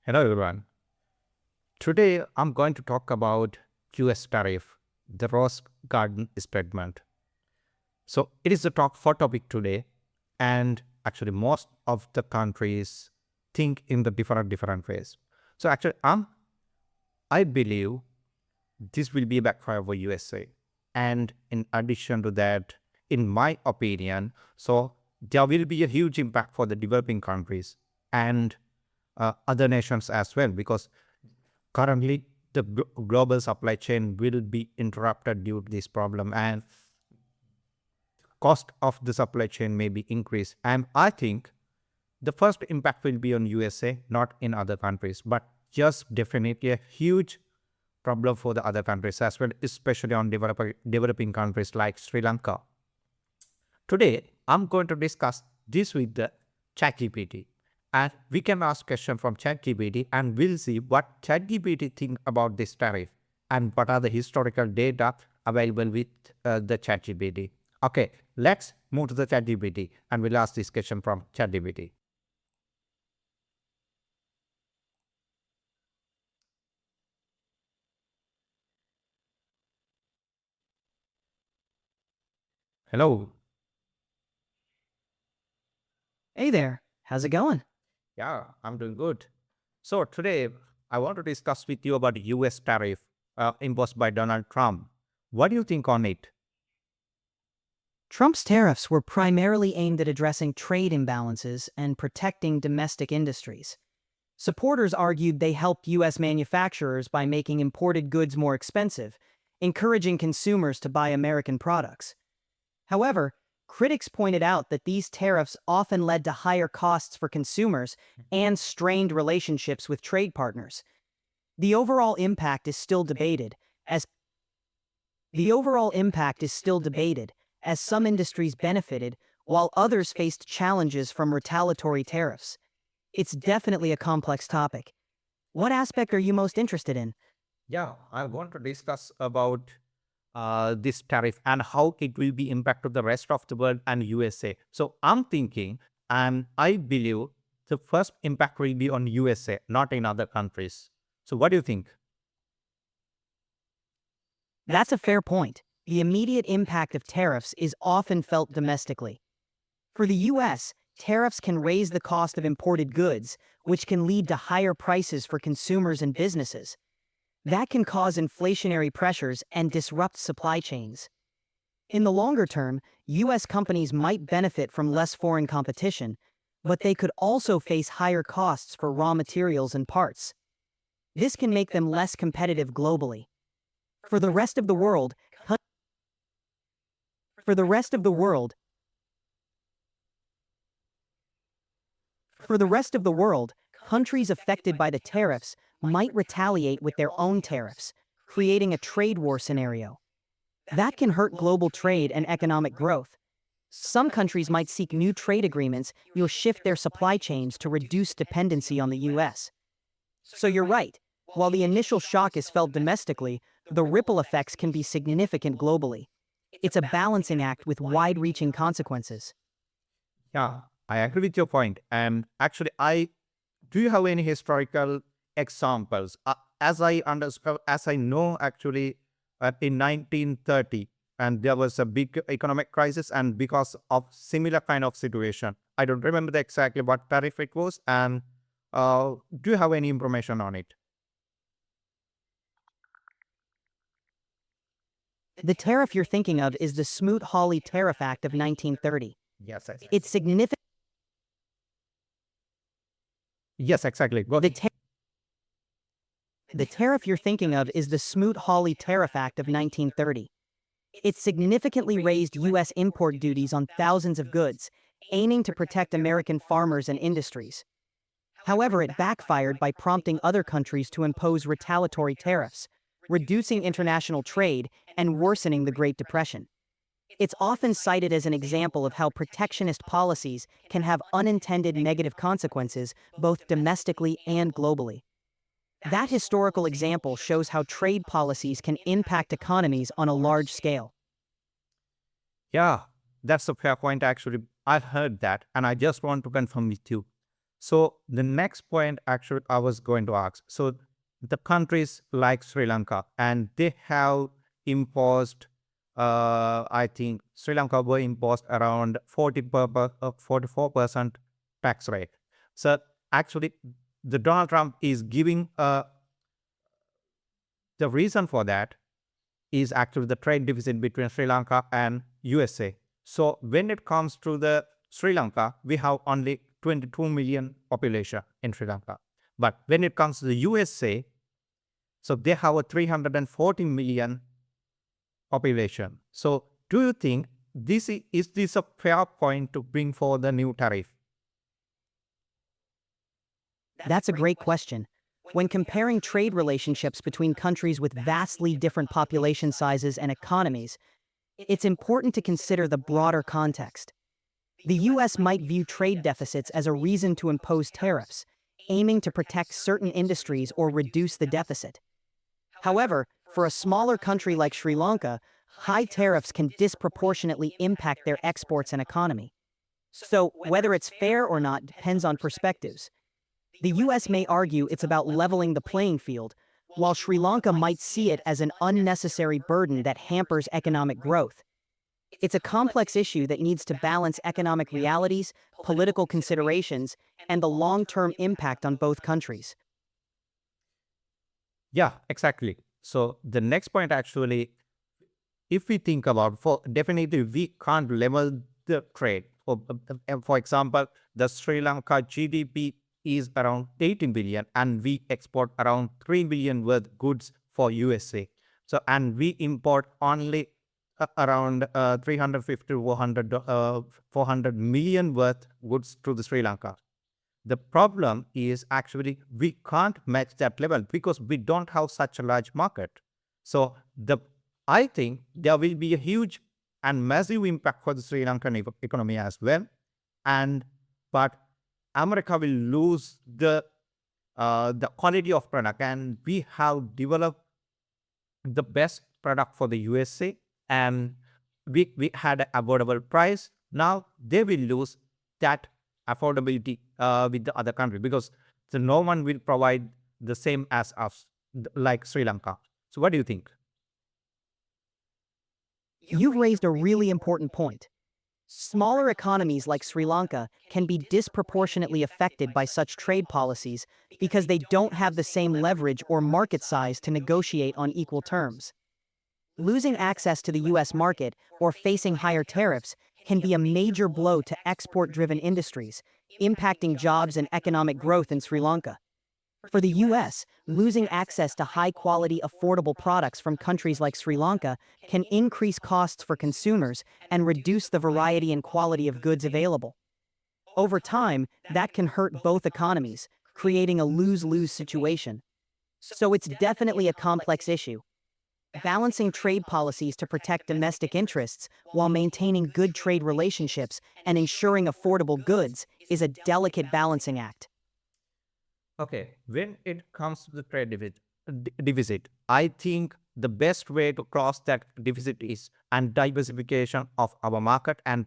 Hello everyone. Today I'm going to talk about US tariff, the rose garden experiment. So it is the hot topic today, and actually most of the countries think in the different ways. So actually I believe this will be a backfire for USA. And in addition to that, in my opinion, so there will be a huge impact for the developing countries and other nations as well, because currently the global supply chain will be interrupted due to this problem, and cost of the supply chain may be increased. And I think the first impact will be on USA, not in other countries, but just definitely a huge problem for the other countries as well, especially on developing countries like Sri Lanka. Today, I'm going to discuss this with the ChatGPT, and we can ask questions from ChatGPT, and we'll see what ChatGPT think about this tariff and what are the historical data available with the ChatGPT. Okay, let's move to the ChatGPT, and we'll ask this question from ChatGPT. Hello. Hey there, how's it going? Yeah, I'm doing good. So today, I want to discuss with you about US tariff imposed by Donald Trump. What do you think on it? Trump's tariffs were primarily aimed at addressing trade imbalances and protecting domestic industries. Supporters argued they helped U.S. manufacturers by making imported goods more expensive, encouraging consumers to buy American products. However, critics pointed out that these tariffs often led to higher costs for consumers and strained relationships with trade partners. The overall impact is still debated, as some industries benefited while others faced challenges from retaliatory tariffs. It's definitely a complex topic. What aspect are you most interested in? Yeah, I want to discuss about this tariff and how it will be impacted the rest of the world and USA. So I'm thinking, and I believe the first impact will be on USA, not in other countries. So what do you think? That's a fair point. The immediate impact of tariffs is often felt domestically. For the U.S., tariffs can raise the cost of imported goods, which can lead to higher prices for consumers and businesses. That can cause inflationary pressures and disrupt supply chains. In the longer term, U.S. companies might benefit from less foreign competition, but they could also face higher costs for raw materials and parts. This can make them less competitive globally. For the rest of the world, for the rest of the world, For the rest of the world, countries affected by the tariffs might retaliate with their own tariffs, creating a trade war scenario. That can hurt global trade and economic growth. Some countries might seek new trade agreements or shift their supply chains to reduce dependency on the US. So you're right. While the initial shock is felt domestically, the ripple effects can be significant globally. It's a balancing act with wide-reaching consequences. Yeah, I agree with your point. And actually, do you have any historical examples? As I know, actually, in 1930, and there was a big economic crisis, and because of similar kind of situation, I don't remember exactly what tariff it was. And do you have any information on it? The tariff you're thinking of is the Smoot-Hawley Tariff Act of 1930. Yes, exactly. It's significant. Yes, exactly. Go The, ahead. ta- the tariff you're thinking of is the Smoot-Hawley Tariff Act of 1930. It significantly raised U.S. import duties on thousands of goods, aiming to protect American farmers and industries. However, it backfired by prompting other countries to impose retaliatory tariffs, reducing international trade and worsening the Great Depression. It's often cited as an example of how protectionist policies can have unintended negative consequences both domestically and globally. That historical example shows how trade policies can impact economies on a large scale. Yeah, that's a fair point. Actually, I've heard that, and I just want to confirm with you. So the next point actually I was going to ask. So the countries like Sri Lanka, and they have imposed, I think Sri Lanka were imposed around 44% tax rate. So actually, the Donald Trump is giving the reason for that is actually the trade deficit between Sri Lanka and USA. So when it comes to the Sri Lanka, we have only 22 million population in Sri Lanka. But when it comes to the USA, so they have a 340 million population. So do you think is this a fair point to bring for the new tariff? That's a great question. When comparing trade relationships between countries with vastly different population sizes and economies, it's important to consider the broader context. The U.S. might view trade deficits as a reason to impose tariffs, aiming to protect certain industries or reduce the deficit. However, for a smaller country like Sri Lanka, high tariffs can disproportionately impact their exports and economy. So, whether it's fair or not depends on perspectives. The US may argue it's about leveling the playing field, while Sri Lanka might see it as an unnecessary burden that hampers economic growth. It's a complex issue that needs to balance economic realities, political considerations, and the long-term impact on both countries. Yeah, exactly. So the next point actually, if we think about, for definitely we can't level the trade. For example, the Sri Lanka GDP is around 18 billion and we export around 3 billion worth goods for USA. So, and we import only around 350 to 400 million worth goods to the Sri Lanka. The problem is actually we can't match that level because we don't have such a large market. So I think there will be a huge and massive impact for the Sri Lankan economy as well. And but America will lose the quality of product, and we have developed the best product for the USA, and we had an affordable price. Now they will lose that affordability with the other country because no one will provide the same as us, like Sri Lanka. So what do you think? You've raised a really important point. Smaller economies like Sri Lanka can be disproportionately affected by such trade policies because they don't have the same leverage or market size to negotiate on equal terms. Losing access to the U.S. market or facing higher tariffs can be a major blow to export-driven industries, impacting jobs and economic growth in Sri Lanka. For the U.S., losing access to high-quality, affordable products from countries like Sri Lanka can increase costs for consumers and reduce the variety and quality of goods available. Over time, that can hurt both economies, creating a lose-lose situation. So it's definitely a complex issue. Balancing trade policies to protect domestic interests while maintaining good trade relationships and ensuring affordable goods is a delicate balancing act. Okay, when it comes to the trade deficit, I think the best way to cross that deficit is and diversification of our market and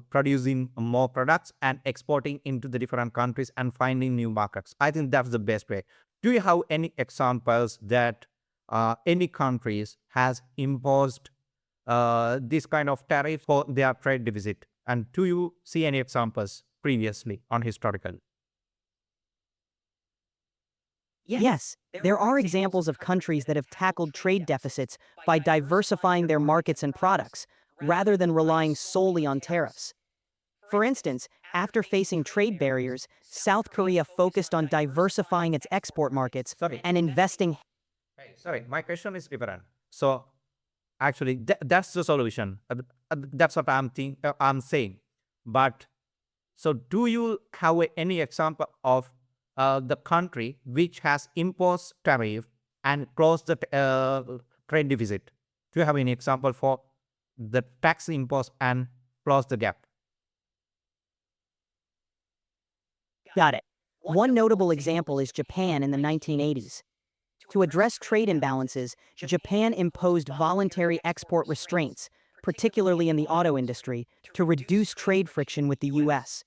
producing more products and exporting into the different countries and finding new markets. I think that's the best way. Do you have any examples that any countries has imposed this kind of tariff for their trade deficit? And do you see any examples previously on historical? Yes, there are examples of countries that have tackled trade deficits by diversifying their markets and products, rather than relying solely on tariffs. For instance, after facing trade barriers, South Korea focused on diversifying its export markets Sorry. and investing. Hey, sorry, my question is different. So actually, that's the solution. That's what I'm saying. But so, do you have any example of the country which has imposed tariff and closed the trade deficit? Do you have any example for the tax imposed and close the gap? Got it. One notable example is Japan in the 1980s. To address trade imbalances, Japan imposed voluntary export restraints, particularly in the auto industry, to reduce trade friction with the U.S.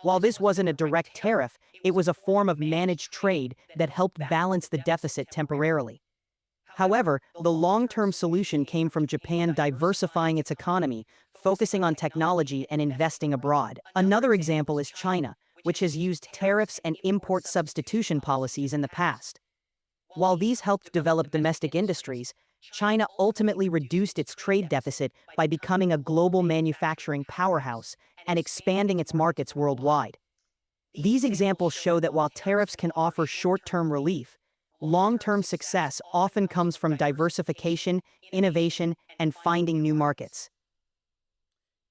While this wasn't a direct tariff, it was a form of managed trade that helped balance the deficit temporarily. However, the long-term solution came from Japan diversifying its economy, focusing on technology and investing abroad. Another example is China, which has used tariffs and import substitution policies in the past. While these helped develop domestic industries, China ultimately reduced its trade deficit by becoming a global manufacturing powerhouse and expanding its markets worldwide. These examples show that while tariffs can offer short-term relief, long-term success often comes from diversification, innovation, and finding new markets.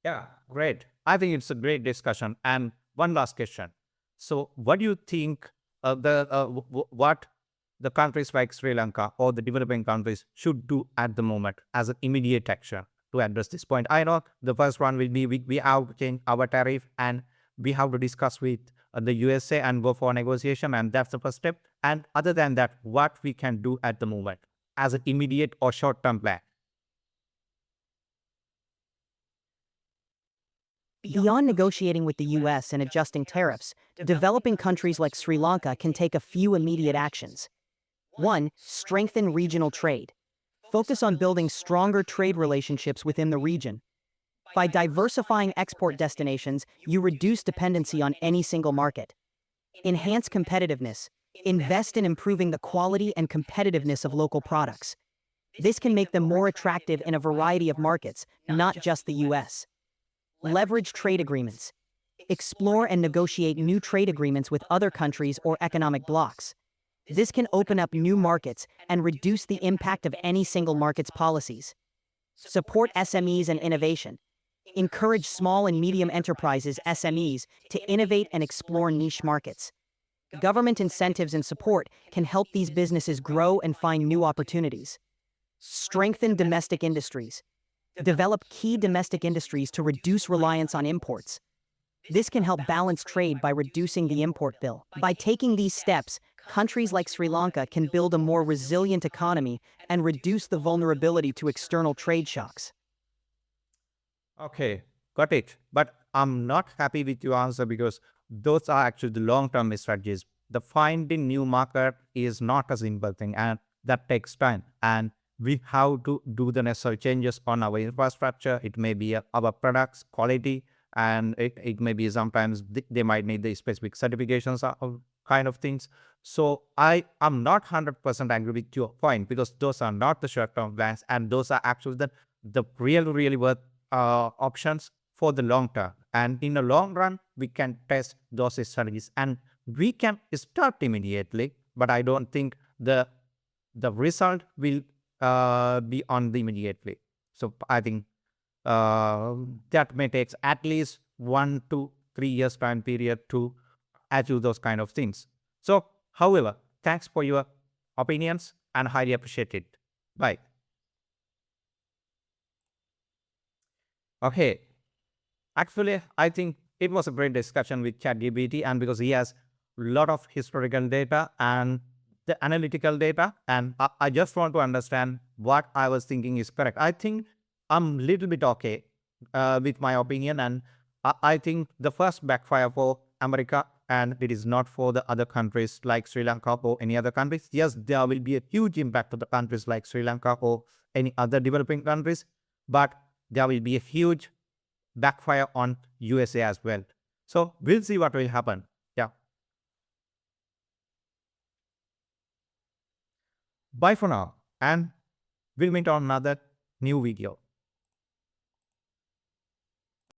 Yeah, great. I think it's a great discussion. And one last question. So, what do you think what the countries like Sri Lanka or the developing countries should do at the moment as an immediate action to address this point? I know the first one will be we have to change our tariff and we have to discuss with the USA and go for negotiation, and that's the first step. And other than that, what we can do at the moment as an immediate or short-term plan? Beyond negotiating with the US and adjusting tariffs, developing countries like Sri Lanka can take a few immediate actions. 1. Strengthen regional trade. Focus on building stronger trade relationships within the region. By diversifying export destinations, you reduce dependency on any single market. Enhance competitiveness. Invest in improving the quality and competitiveness of local products. This can make them more attractive in a variety of markets, not just the US. Leverage trade agreements. Explore and negotiate new trade agreements with other countries or economic blocs. This can open up new markets and reduce the impact of any single market's policies. Support SMEs and innovation. Encourage small and medium enterprises, SMEs, to innovate and explore niche markets. Government incentives and support can help these businesses grow and find new opportunities. Strengthen domestic industries. Develop key domestic industries to reduce reliance on imports. This can help balance trade by reducing the import bill. By taking these steps, countries like Sri Lanka can build a more resilient economy and reduce the vulnerability to external trade shocks. Okay, got it. But I'm not happy with your answer because those are actually the long-term strategies. The finding new market is not a simple thing, and that takes time. And we have to do the necessary changes on our infrastructure. It may be our products quality, and it may be sometimes they might need the specific certifications of kind of things. So I am not 100% agree with your point because those are not the short-term plans, and those are actually the really worth options for the long term. And in the long run, we can test those strategies and we can start immediately. But I don't think the result will be on the immediately. So I think that may take at least 1 to 3 years time period to achieve those kind of things. So, however, thanks for your opinions and highly appreciate it. Bye. Okay. Actually, I think it was a great discussion with ChatGPT, and because he has a lot of historical data and the analytical data, and I just want to understand what I was thinking is correct. I think I'm a little bit okay with my opinion, and I think the first backfire for America, and it is not for the other countries like Sri Lanka or any other countries. Yes, there will be a huge impact to the countries like Sri Lanka or any other developing countries, but there will be a huge backfire on USA as well. So we'll see what will happen. Yeah. Bye for now, and we'll meet on another new video.